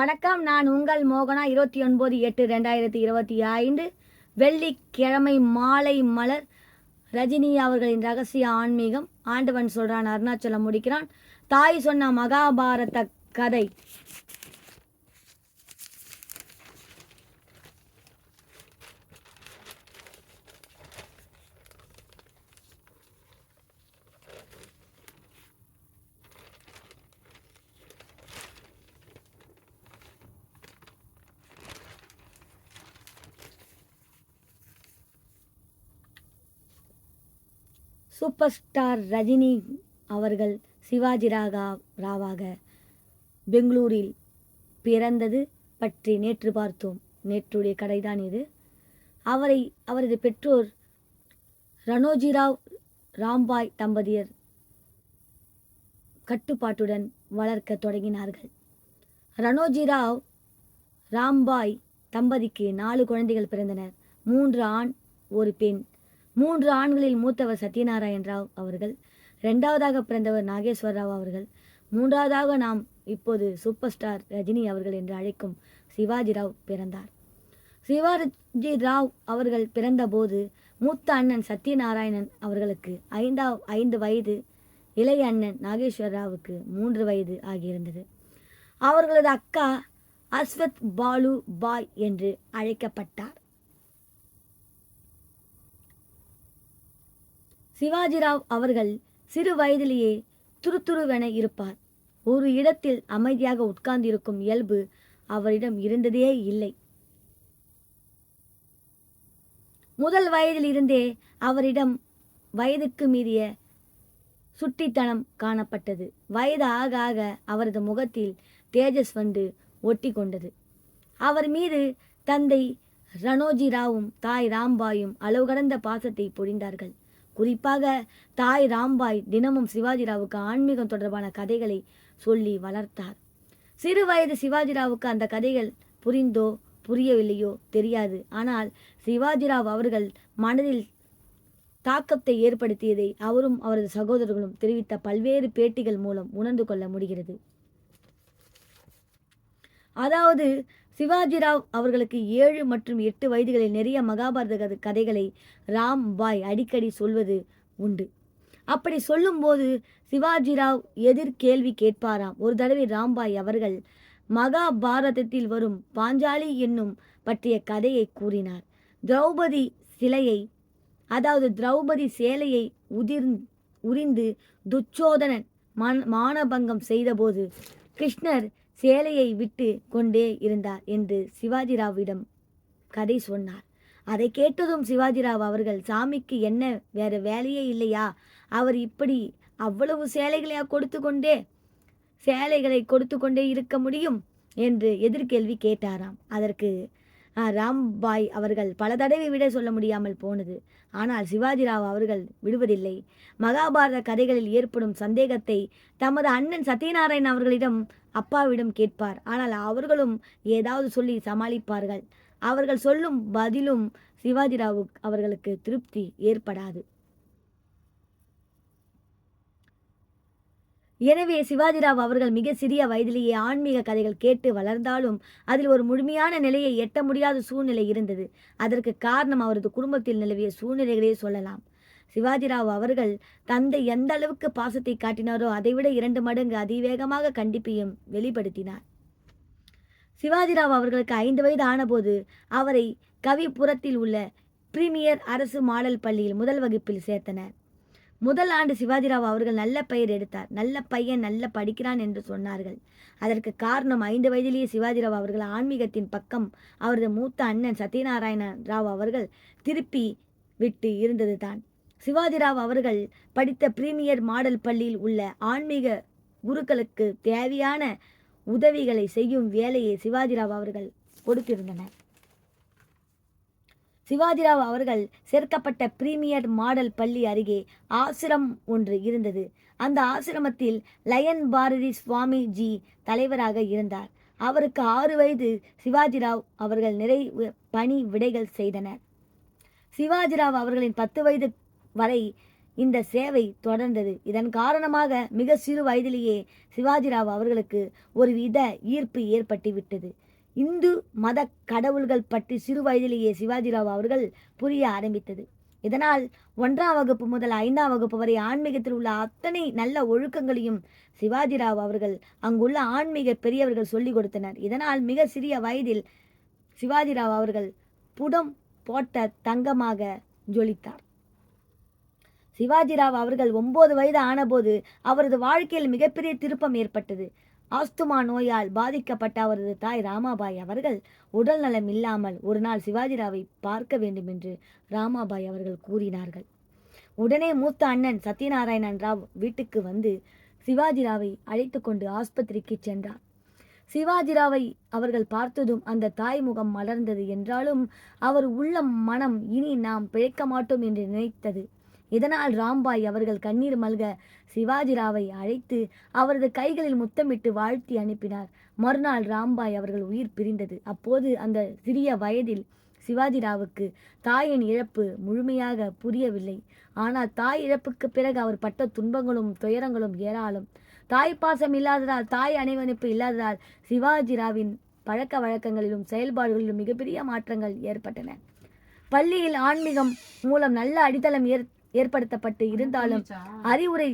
வணக்கம். நான் உங்கள் மோகனா. 29/8/2025 வெள்ளிக்கிழமை மாலை மலர். ரஜினி அவர்களின் ரகசிய ஆன்மீகம். ஆண்டவன் சொல்றான், அருணாச்சலம் முடிக்கிறான். தாய் சொன்ன மகாபாரத கதை. சூப்பர் ஸ்டார் ரஜினி அவர்கள் சிவாஜி ராவாக பெங்களூரில் பிறந்தது பற்றி நேற்று பார்த்தோம். நேற்றுடைய கதைதான் இது. அவரது பெற்றோர் ரணோஜிராவ் ராம்பாய் தம்பதியர் கட்டுப்பாட்டுடன் வளர்க்க தொடங்கினார்கள். ரணோஜிராவ் ராம்பாய் தம்பதிக்கு 4 குழந்தைகள் பிறந்தனர். 3 ஆண், 1 பெண். 3 ஆண்களில் மூத்தவர் சத்யநாராயண ராவ் அவர்கள், 2வதாக பிறந்தவர் நாகேஸ்வர் ராவ் அவர்கள், 3வதாக நாம் இப்போது சூப்பர் ஸ்டார் ரஜினி அவர்கள் என்று அழைக்கும் சிவாஜி ராவ் பிறந்தார். சிவாஜி ராவ் அவர்கள் பிறந்தபோது மூத்த அண்ணன் சத்யநாராயணன் அவர்களுக்கு 5 வயது, இளைய அண்ணன் நாகேஸ்வர் ராவுக்கு 3 வயது ஆகியிருந்தது. அவர்களது அக்கா அஸ்வத் பாலு பாய் என்று அழைக்கப்பட்டார். சிவாஜிராவ் அவர்கள் சிறு வயதிலேயே துருதுருவென இருப்பார். ஒரு இடத்தில் அமைதியாக உட்கார்ந்திருக்கும் இயல்பு அவரிடம் இருந்ததே இல்லை. முதல் வயதில் இருந்தே அவரிடம் வயதுக்கு மீறிய சுட்டித்தனம் காணப்பட்டது. வயது ஆக ஆக அவரது முகத்தில் தேஜஸ் வந்து ஒட்டி கொண்டது. அவர் மீது தந்தை ரணோஜி ராவும் தாய் ராம்பாயும் அளவு கடந்த பாசத்தை பொழிந்தார்கள். குறிப்பாக தாய் ராம்பாய் தினமும் சிவாஜிராவுக்கு ஆன்மீகம் தொடர்பான கதைகளை சொல்லி வளர்த்தார். சிறு வயது சிவாஜிராவுக்கு அந்த கதைகள் புரிந்தோ புரியவில்லையோ தெரியாது. ஆனால் சிவாஜிராவ் அவர்கள் மனதில் தாக்கத்தை ஏற்படுத்தியதை அவரும் அவரது சகோதரர்களும் தெரிவித்த பல்வேறு பேட்டிகள் மூலம் உணர்ந்து கொள்ள முடிகிறது. அதாவது சிவாஜிராவ் அவர்களுக்கு 7 மற்றும் 8 வயதுகளில் நிறைய மகாபாரத கதைகளை ராம்பாய் அடிக்கடி சொல்வது உண்டு. அப்படி சொல்லும்போது சிவாஜிராவ் எதிர் கேள்வி கேட்பாராம். ஒரு தடவை ராம்பாய் அவர்கள் மகாபாரதத்தில் வரும் பாஞ்சாலி என்னும் பற்றிய கதையை கூறினார். திரௌபதி சேலையை உரிந்து துச்சோதனன் மானபங்கம் செய்தபோது கிருஷ்ணர் சேலையை விட்டு கொண்டே இருந்தார் என்று சிவாஜிராவிடம் கதை சொன்னார். அதை கேட்டதும் சிவாஜிராவ் அவர்கள், சாமிக்கு என்ன வேற வேலையே இல்லையா? அவர் இப்படி அவ்வளவு சேலைகளை கொடுத்து கொண்டே இருக்க முடியும் என்று எதிர்கேள்வி கேட்டாராம். அதற்கு ராம்பாய் அவர்கள் பல தடவை விட சொல்ல முடியாமல் போனது. ஆனால் சிவாஜிராவ் அவர்கள் விடுவதில்லை. மகாபாரத கதைகளில் ஏற்படும் சந்தேகத்தை தமது அண்ணன் சத்யநாராயண் அவர்களிடம், அப்பாவிடம் கேட்பார். ஆனால் அவர்களும் ஏதாவது சொல்லி சமாளிப்பார்கள். அவர்கள் சொல்லும் பதிலும் சிவாஜிராவ் அவர்களுக்கு திருப்தி ஏற்படாது. எனவே சிவாஜிராவ் அவர்கள் மிக சிறிய வயதிலேயே ஆன்மீக கதைகள் கேட்டு வளர்ந்தாலும் அதில் ஒரு முழுமையான நிலையை எட்ட முடியாத சூழ்நிலை இருந்தது. அதற்கு காரணம் அவரது குடும்பத்தில் நிலவிய சூழ்நிலைகளே சொல்லலாம். சிவாஜிராவ் அவர்கள் தந்தை எந்த அளவுக்கு பாசத்தை காட்டினாரோ அதைவிட 2 மடங்கு அதிவேகமாக கண்டிப்பையும் வெளிப்படுத்தினார். சிவாஜிராவ் அவர்களுக்கு 5 வயது ஆனபோது அவரை கவிபுரத்தில் உள்ள பிரீமியர் அரசு மாடல் பள்ளியில் 1 வகுப்பில் சேர்த்தனர். முதல் ஆண்டு சிவாஜிராவ் அவர்கள் நல்ல பெயர் எடுத்தார். நல்ல பையன், நல்ல படிக்கிறான் என்று சொன்னார்கள். அதற்கு காரணம் 5 வயதிலேயே சிவாஜிராவ் அவர்கள் ஆன்மீகத்தின் பக்கம் அவரது மூத்த அண்ணன் சத்யநாராயண ராவ் அவர்கள் திருப்பி விட்டு இருந்தது தான். சிவாஜிராவ் அவர்கள் படித்த பிரீமியர் மாடல் பள்ளியில் உள்ள ஆன்மீக குருக்களுக்கு தேவையான உதவிகளை செய்யும் வேலையை சிவாஜிராவ் அவர்கள் கொடுத்திருந்தனர். சிவாஜிராவ் அவர்கள் சேர்க்கப்பட்ட பிரீமியர் மாடல் பள்ளி அருகே ஆசிரம் ஒன்று இருந்தது. அந்த ஆசிரமத்தில் லயன் பாரதி சுவாமிஜி தலைவராக இருந்தார். அவருக்கு 6 வயது சிவாஜிராவ் அவர்கள் நிறைய பணி விடைகள் செய்தனர். சிவாஜிராவ் அவர்களின் 10 வயது வரை இந்த சேவை தொடர்ந்தது. இதன் காரணமாக மிக சிறு வயதிலேயே சிவாஜிராவ் அவர்களுக்கு ஒரு வித ஈர்ப்பு ஏற்பட்டு விட்டது. இந்து மத கடவுள்கள் பற்றி சிறு வயதிலேயே சிவாஜிராவ் அவர்கள் புரிய ஆரம்பித்தது. இதனால் 1ஆம் வகுப்பு முதல் 5ஆம் வகுப்பு வரை ஆன்மீகத்தில் உள்ள அத்தனை நல்ல ஒழுக்கங்களையும் சிவாஜிராவ் அவர்கள் அங்குள்ள ஆன்மீக பெரியவர்கள் சொல்லிக் கொடுத்தனர். இதனால் மிக சிறிய வயதில் சிவாஜிராவ் அவர்கள் புடம் போட்ட தங்கமாக ஜொலித்தார். சிவாஜிராவ் அவர்கள் 9 வயது ஆனபோது அவரது வாழ்க்கையில் மிகப்பெரிய திருப்பம் ஏற்பட்டது. ஆஸ்துமா நோயால் பாதிக்கப்பட்ட அவரது தாய் ராமாபாய் அவர்கள் உடல் நலம் இல்லாமல் ஒரு நாள் சிவாஜிராவை பார்க்க வேண்டும் என்று ராமாபாய் அவர்கள் கூறினார்கள். உடனே மூத்த அண்ணன் சத்யநாராயணன் ராவ் வீட்டுக்கு வந்து சிவாஜிராவை அழைத்து கொண்டு ஆஸ்பத்திரிக்கு சென்றார். சிவாஜிராவை அவர்கள் பார்த்ததும் அந்த தாய் முகம் மலர்ந்தது. என்றாலும் அவர் உள்ளம் மனம் இனி நாம் பிழைக்க மாட்டோம் என்று நினைத்தது. இதனால் ராம்பாய் அவர்கள் கண்ணீர் மல்க சிவாஜிராவை அழைத்து அவரது கைகளில் முத்தமிட்டு வாழ்த்தி அனுப்பினார். மறுநாள் ராம்பாய் அவர்கள் உயிர் பிரிந்தது. அப்போது அந்த சிறிய வயதில் சிவாஜிராவுக்கு தாயின் இழப்பு முழுமையாக புரியவில்லை. ஆனால் தாய் இழப்புக்கு பிறகு அவர் பட்ட துன்பங்களும் துயரங்களும் ஏராளம். தாய் பாசம் இல்லாததால், தாய் அணைவணிப்பு இல்லாததால் சிவாஜிராவின் பழக்க வழக்கங்களிலும் செயல்பாடுகளிலும் மிகப்பெரிய மாற்றங்கள் ஏற்பட்டன. பள்ளியில் ஆன்மீகம் மூலம் நல்ல அடித்தளம் ஏற்படுத்தப்பட்டு இருந்தாலும் அறிவுரை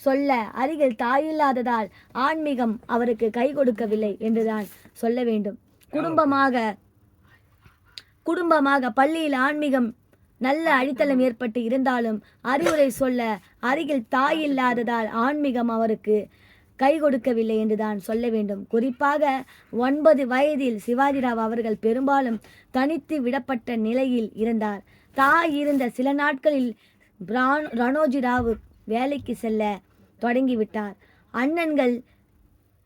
சொல்ல அருகில் தாயில்லாததால் ஆன்மீகம் அவருக்கு கை கொடுக்கவில்லை என்றுதான் சொல்ல வேண்டும். குடும்பமாக பள்ளியில் ஆன்மீகம் நல்ல அடித்தளம் ஏற்பட்டு இருந்தாலும் அறிவுரை சொல்ல அருகில் தாயில்லாததால் ஆன்மீகம் அவருக்கு கை கொடுக்கவில்லை என்றுதான் சொல்ல வேண்டும். குறிப்பாக 9 வயதில் சிவாஜிராவ் அவர்கள் பெரும்பாலும் தனித்து விடப்பட்ட நிலையில் இருந்தார். தாய் இருந்த சில நாட்களில் ரணோஜிராவ் வேலைக்கு செல்ல தொடங்கிவிட்டார். அண்ணன்கள்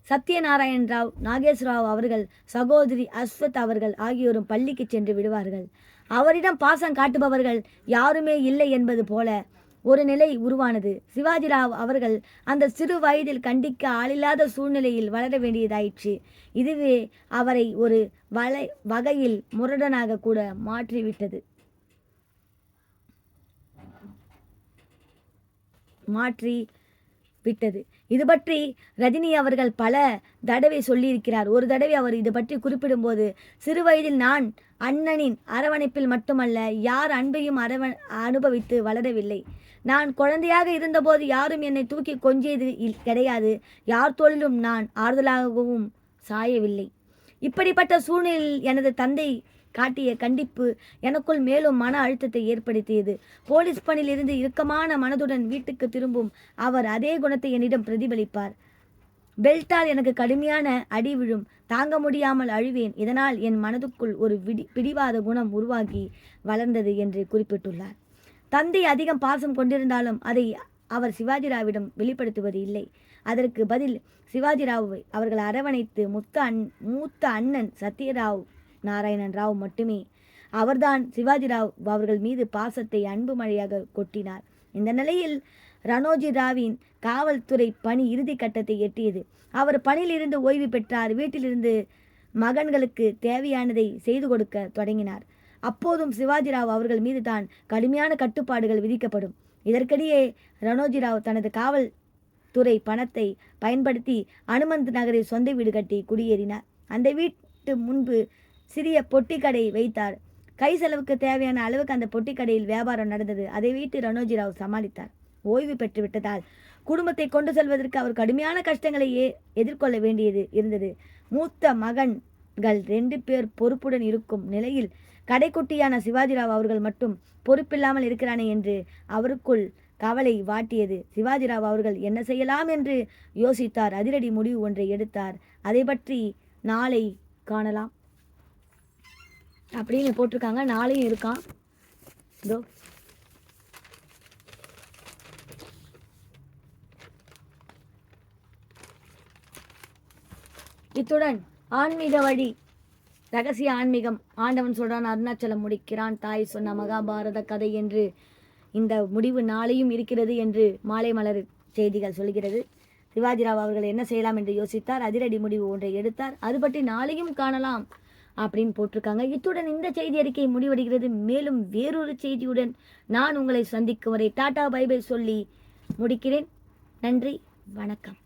சத்யநாராயண் ராவ், நாகேஸ்வரராவ் அவர்கள், சகோதரி அஸ்வத் அவர்கள் ஆகியோரும் பள்ளிக்கு சென்று விடுவார்கள். அவரிடம் பாசம் காட்டுபவர்கள் யாருமே இல்லை என்பது போல ஒரு நிலை உருவானது. சிவாஜிராவ் அவர்கள் அந்த சிறு வயதில் கண்டிக்க ஆளில்லாத சூழ்நிலையில் வளர வேண்டியதாயிற்று. இதுவே அவரை ஒரு வகையில் முரடனாக கூட மாற்றிவிட்டது. இது பற்றி ரஜினி அவர்கள் பல தடவை சொல்லியிருக்கிறார். ஒரு தடவை அவர் இது பற்றி குறிப்பிடும்போது, சிறு வயதில் நான் அண்ணனின் அரவணைப்பில் மட்டுமல்ல யார் அன்பையும் அனுபவித்து வளரவில்லை. நான் குழந்தையாக இருந்தபோது யாரும் என்னை தூக்கி கொஞ்சியது கிடையாது. யார் தோளிலும் நான் ஆறுதலாகவும் சாயவில்லை. இப்படிப்பட்ட சூழ்நிலையில் எனது தந்தை காட்டிய கண்டிப்பு எனக்குள் மேலும் மன அழுத்தத்தை ஏற்படுத்தியது. போலீஸ் பணியில் இருந்து இறுக்கமான மனதுடன் வீட்டுக்கு திரும்பும் அவர் அதே குணத்தை என்னிடம் பிரதிபலிப்பார். பெல்ட்டால் எனக்கு கடுமையான அடி விழும், தாங்க முடியாமல் அழுவேன். இதனால் என் மனதுக்குள் ஒரு பிடிவாத குணம் உருவாகி வளர்ந்தது என்று குறிப்பிட்டுள்ளார். தந்தை அதிகம் பாசம் கொண்டிருந்தாலும் அதை அவர் சிவாஜிராவிடம் வெளிப்படுத்துவது இல்லை. அதற்கு பதில் சிவாஜிராவ் அவர்கள் அரவணைத்து மூத்த அண்ணன் சத்யராவ் நாராயணன் ராவ் மட்டுமே. அவர்தான் சிவாஜிராவ் அவர்கள் மீது பாசத்தை அன்பு மழையாக கொட்டினார். இந்த நிலையில் ரணோஜி ராவின் காவல்துறை பணி இறுதி கட்டத்தை எட்டியது. அவர் பணியிலிருந்து ஓய்வு பெற்றார். வீட்டிலிருந்து மகன்களுக்கு தேவையானதை செய்து கொடுக்க தொடங்கினார். அப்போதும் சிவாஜிராவ் அவர்கள் மீது தான் கடுமையான கட்டுப்பாடுகள் விதிக்கப்படும். இதற்கிடையே ரணோஜிராவ் தனது காவல்துறை பணத்தை பயன்படுத்தி அனுமந்த் நகரில் சொந்த வீடு கட்டி குடியேறினார். அந்த வீட்டு முன்பு சிறிய பொட்டி கடை வைத்தார். கை செலவுக்கு தேவையான அளவுக்கு அந்த பொட்டி கடையில் வியாபாரம் நடந்தது. அதை வைத்து ரணோஜிராவ் சமாளித்தார். ஓய்வு பெற்று விட்டதால் குடும்பத்தை கொண்டு செல்வதற்கு அவர் கடுமையான கஷ்டங்களை எதிர்கொள்ள வேண்டியது இருந்தது. மூத்த மகன்கள் 2 பேர் பொறுப்புடன் இருக்கும் நிலையில் கடைக்குட்டியான சிவாஜிராவ் அவர்கள் மட்டும் பொறுப்பில்லாமல் இருக்கிறானே என்று அவருக்குள் கவலை வாட்டியது. சிவாஜிராவ் அவர்கள் என்ன செய்யலாம் என்று யோசித்தார். அதிரடி முடிவு ஒன்றை எடுத்தார். அதை பற்றி நாளை காணலாம் அப்படின்னு போட்டிருக்காங்க. நாளையும் இருக்கான். இதோ இத்துடன் ஆன்மீக வழி ரகசிய ஆன்மீகம் ஆண்டவன் சொல்றான், அருணாச்சலம் முடிக்கிறான், தாய் சொன்ன மகாபாரத கதை என்று இந்த முடிவு நாளையும் இருக்கிறது என்று மாலை மலர் செய்திகள் சொல்கிறது. சிவாஜிராவ் அவர்கள் என்ன செய்யலாம் என்று யோசித்தார். அதிரடி முடிவு ஒன்றை எடுத்தார். அது பற்றி நாளையும் காணலாம். அப்படின்னு போட்டிருக்காங்க. இத்துடன் இந்த செய்தி அறிக்கை முடிவடைகிறது. மேலும் வேறொரு செய்தியுடன் நான் உங்களை சந்திக்கும் வரை டாடா பை பை சொல்லி முடிக்கிறேன். நன்றி, வணக்கம்.